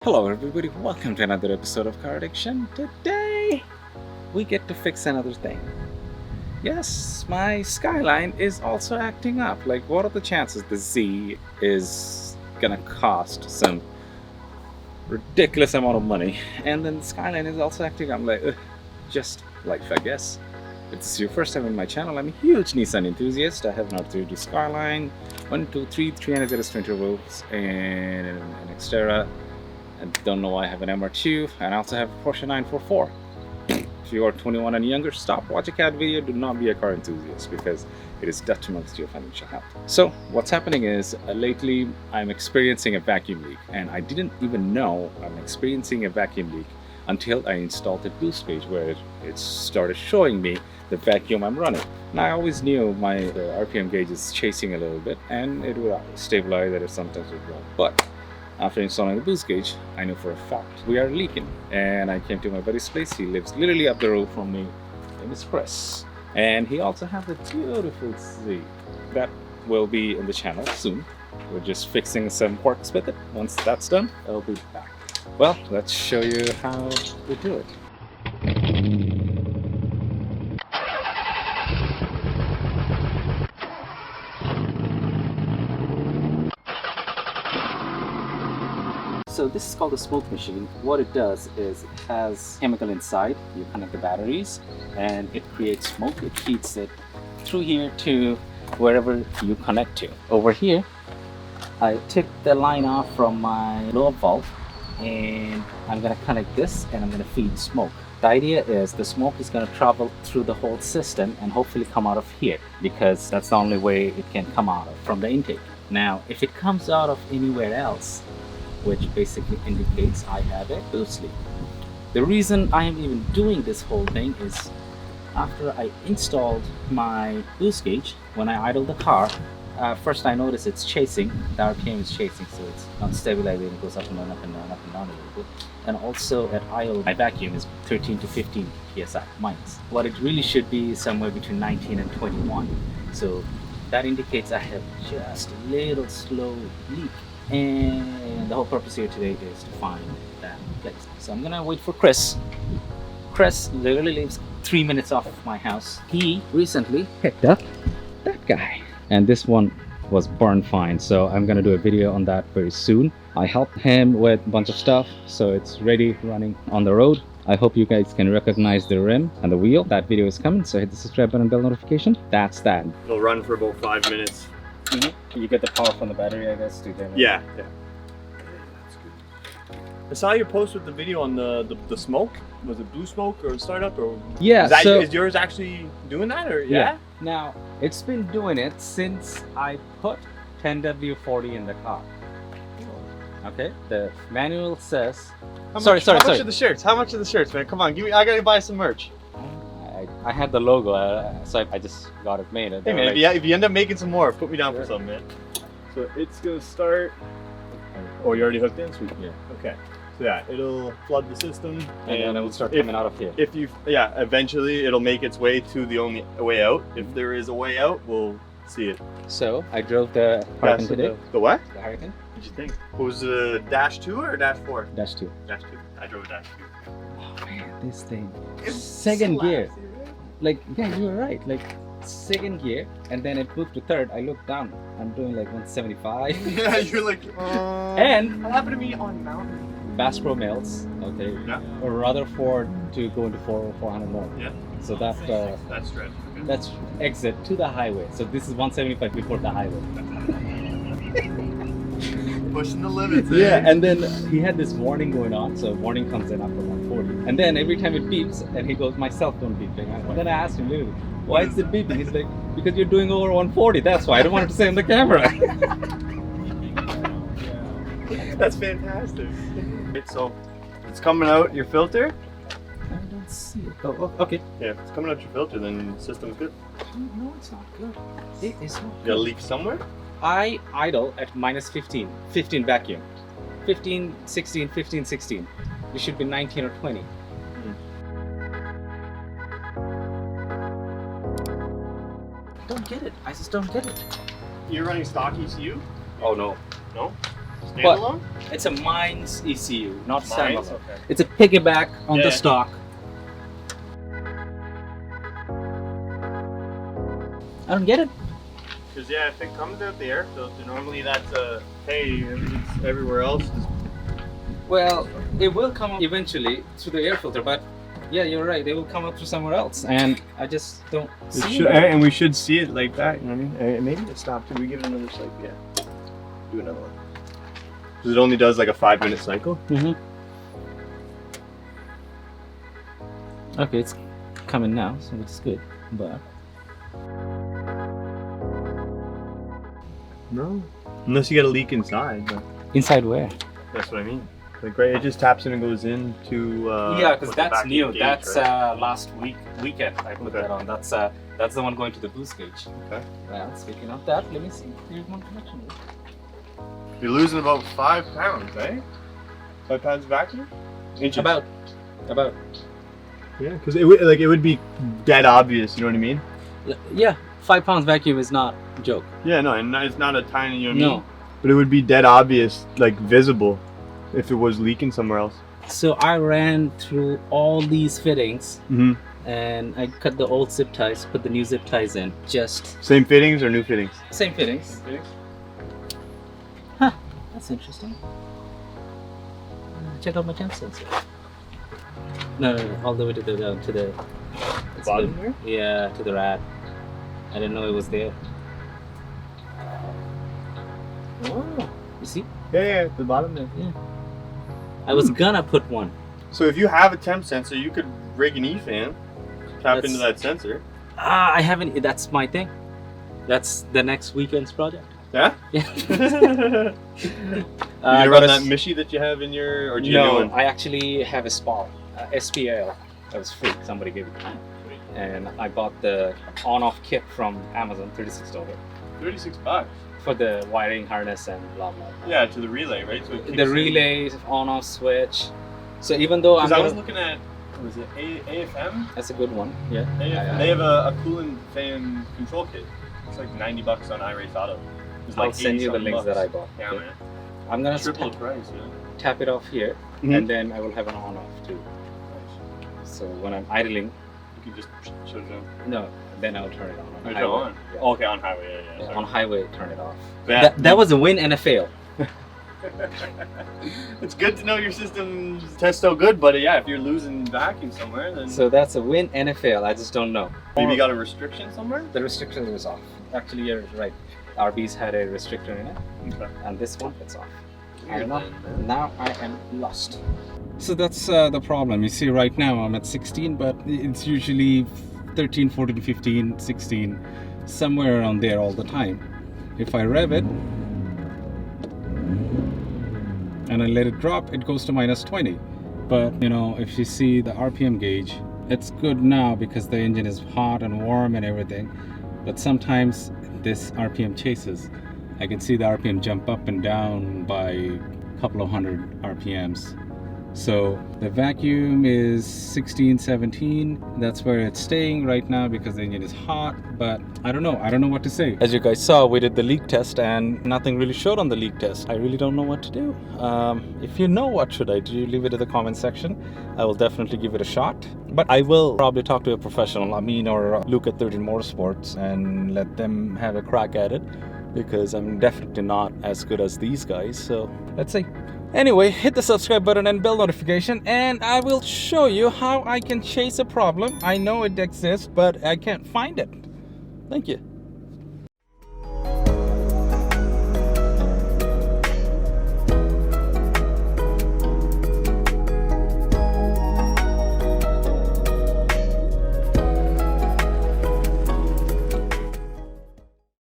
Hello everybody, welcome to another episode of Car Addiction. Today, we get to fix another thing. Yes, my Skyline is also acting up. Like, what are the chances the Z is gonna cost some ridiculous amount of money, and then the Skyline is also acting up? Like, just life, I guess. If this is your first time in my channel, I'm a huge Nissan enthusiast. I have an R32 Skyline, 320 turbo's, and an Xterra. I don't know why I have an MR2, and I also have a Porsche 944. If you are 21 and younger, stop, watch a cat video, do not be a car enthusiast because it is detrimental to your financial health. So what's happening is lately I'm experiencing a vacuum leak, and I didn't even know I'm experiencing a vacuum leak until I installed a boost gauge where it started showing me the vacuum I'm running. Now I always knew the RPM gauge is chasing a little bit and it will stabilize it, sometimes it won't. But after installing the boost gauge, I knew for a fact we are leaking. And I came to my buddy's place. He lives literally up the road from me. His name is Chris. And he also has a beautiful Z that will be in the channel soon. We're just fixing some quirks with it. Once that's done, I'll be back. Well, let's show you how we do it. So this is called a smoke machine. What it does is it has chemical inside. You connect the batteries and it creates smoke. It feeds it through here to wherever you connect to. Over here, I took the line off from my low valve and I'm gonna connect this and I'm gonna feed smoke. The idea is the smoke is gonna travel through the whole system and hopefully come out of here because that's the only way it can come out from the intake. Now, if it comes out of anywhere else, which basically indicates I have a boost leak. The reason I am even doing this whole thing is after I installed my boost gauge, when I idle the car, first I notice it's chasing, the RPM is chasing, so it's not stabilizing, it goes up and down, up and down, up and down a little bit. And also at idle, my vacuum is 13 to 15 psi minus. What it really should be is somewhere between 19 and 21. So that indicates I have just a little slow leak. And the whole purpose here today is to find that place. So I'm gonna wait for Chris. Chris literally lives 3 minutes off of my house. He recently picked up that guy. And this one was burned fine. So I'm gonna do a video on that very soon. I helped him with a bunch of stuff. So it's ready, running on the road. I hope you guys can recognize the rim and the wheel. That video is coming. So hit the subscribe button and bell notification. That's that. It'll run for about 5 minutes. You get the power from the battery, I guess, to generate. Yeah. That's good. I saw your post with the video on the smoke. Was it blue smoke or startup or? Yeah. Is yours actually doing that or yeah? Now it's been doing it since I put 10W40 in the car. Okay. The manual says. How much are the shirts? How much are the shirts, man? Come on, give me. I gotta buy some merch. I had the logo, so I just got it made. Hey man, if you end up making some more, put me down for some, man. So it's gonna start. Oh, you already hooked in? Sweet. Yeah. Okay. So yeah, it'll flood the system, and then it will start coming out of here. If you, eventually it'll make its way to the only way out. If there is a way out, we'll see it. So I drove the Hurricane today. The what? The Hurricane. What did you think? What was the -2 or -4? -2. -2. I drove a -2. Oh man, this thing. Second gear. Like, yeah, you were right. Like, second gear, and then it moved to third. I looked down. I'm doing like 175. Yeah, you're like, and what happened to me on mountain? Bass Pro Mills, okay, Yeah. or rather Ford to go into 400 more. Yeah. So that's stretch. Okay. that's exit to the highway. So this is 175 before the highway. Pushing the limits. Yeah, and then he had this warning going on. So warning comes in after 140, and then every time it beeps, and he goes, "My cell phone beeping." And then I asked him literally, "Why is it beeping?" He's like, "Because you're doing over 140. That's why." I don't want it to say on the camera. That's fantastic. So it's coming out your filter. I don't see it. Oh, okay. Yeah, if it's coming out your filter, then the system's good. No, it's not good. It is not You got a leak somewhere? I idle at -15 vacuum. 15, 16, 15, 16. It should be 19 or 20. Don't get it. I just don't get it. You're running stock ECU? Oh no. No? Standalone? It's a Mines ECU, not Mines? standalone. Okay. It's a piggyback on Yeah. the stock. I don't get it. Because yeah, if it comes out the air filter, normally that's a hey, it's everywhere else. Well, it will come up eventually through the air filter, but yeah, you're right. It will come up through somewhere else, and I just don't see it. And we should see it like that. You know what I mean? And maybe it stopped. Did we give it another cycle? Yeah. Do another one. Because it only does like a 5-minute cycle. Mm-hmm. Okay, it's coming now, so it's good. But no. Unless you get a leak inside. But inside where? that's what I mean. Like right, it just taps in and goes into. Yeah, because what's the that's back new. gauge, That's right? last weekend I put Okay. that on. That's the one going to the boost gauge. Okay. Well, speaking of that, let me see. Here's one connection. You're losing about 5 pounds, eh? 5 pounds vacuum? Inches. About. Yeah, because it would be dead obvious. You know what I mean? Yeah, 5 pounds vacuum is not a joke. Yeah, no, and it's not a tiny. You know what I No. mean? But it would be dead obvious, like visible, if it was leaking somewhere else. So I ran through all these fittings Mm-hmm. and I cut the old zip ties, put the new zip ties in. Just Same fittings or new fittings? same fittings. That's interesting. Check out my temp sensor. No, all the way to the it's Bottom the- there? Yeah, to the rad. I didn't know it was there. Oh, you see? Yeah, at the bottom there. I was gonna put one. So if you have a temp sensor, you could rig an E-fan, tap That's- into that sensor. I haven't. That's my thing. That's the next weekend's project. Yeah? Yeah. You I gonna got run a that s- Mishi that you have in your, or do you get a new No, one? I actually have a SPAL, SPL. That was free. Somebody gave it to me, and I bought the on-off kit from Amazon, $36 $36. for the wiring harness and blah blah. blah. Yeah, to the relay, right? So it kicks The in. relay on-off switch. So even though I'm Because I was gonna, looking at, what was it AFM? that's a good one. Yeah. They have a coolant fan control kit. It's like $90 on iRace Auto. It's I'll like send you the 80-something links that I bucks. bought. Yeah, Okay. man. I'm gonna Triple the price, yeah. tap it off here, Mhm. and then I will have an on-off too. So when I'm idling, You can just shut it down. no, then I'll turn it on. Turn it highway. on. Yeah. Oh, okay, on highway, yeah. Yeah, sorry. on highway, turn it off. Yeah. That was a win and a fail. It's good to know your systems test so good, but yeah, if you're losing vacuum somewhere, then So that's a win and a fail. I just don't know. maybe you got a restriction somewhere. The restriction is off. Actually, you're right. RB's had a restrictor in it, Okay. and this one it's off. I Weird, don't know. man. Now I am lost. So that's the problem. You see, right now I'm at 16, but it's usually 13, 14, 15, 16, somewhere around there all the time. If I rev it and I let it drop, it goes to minus 20. But you know, if you see the RPM gauge, it's good now because the engine is hot and warm and everything. But sometimes this RPM chases. I can see the RPM jump up and down by a couple of hundred RPMs. So the vacuum is 16, 17. That's where it's staying right now because the engine is hot, but I don't know what to say. As you guys saw, we did the leak test and nothing really showed on the leak test. I really don't know what to do. If you know what should I do, leave it in the comment section. I will definitely give it a shot, but I will probably talk to a professional, Amin or Luke at 13 Motorsports, and let them have a crack at it because I'm definitely not as good as these guys. So let's see. Anyway, hit the subscribe button and bell notification, and I will show you how I can chase a problem. I know it exists, but I can't find it. Thank you.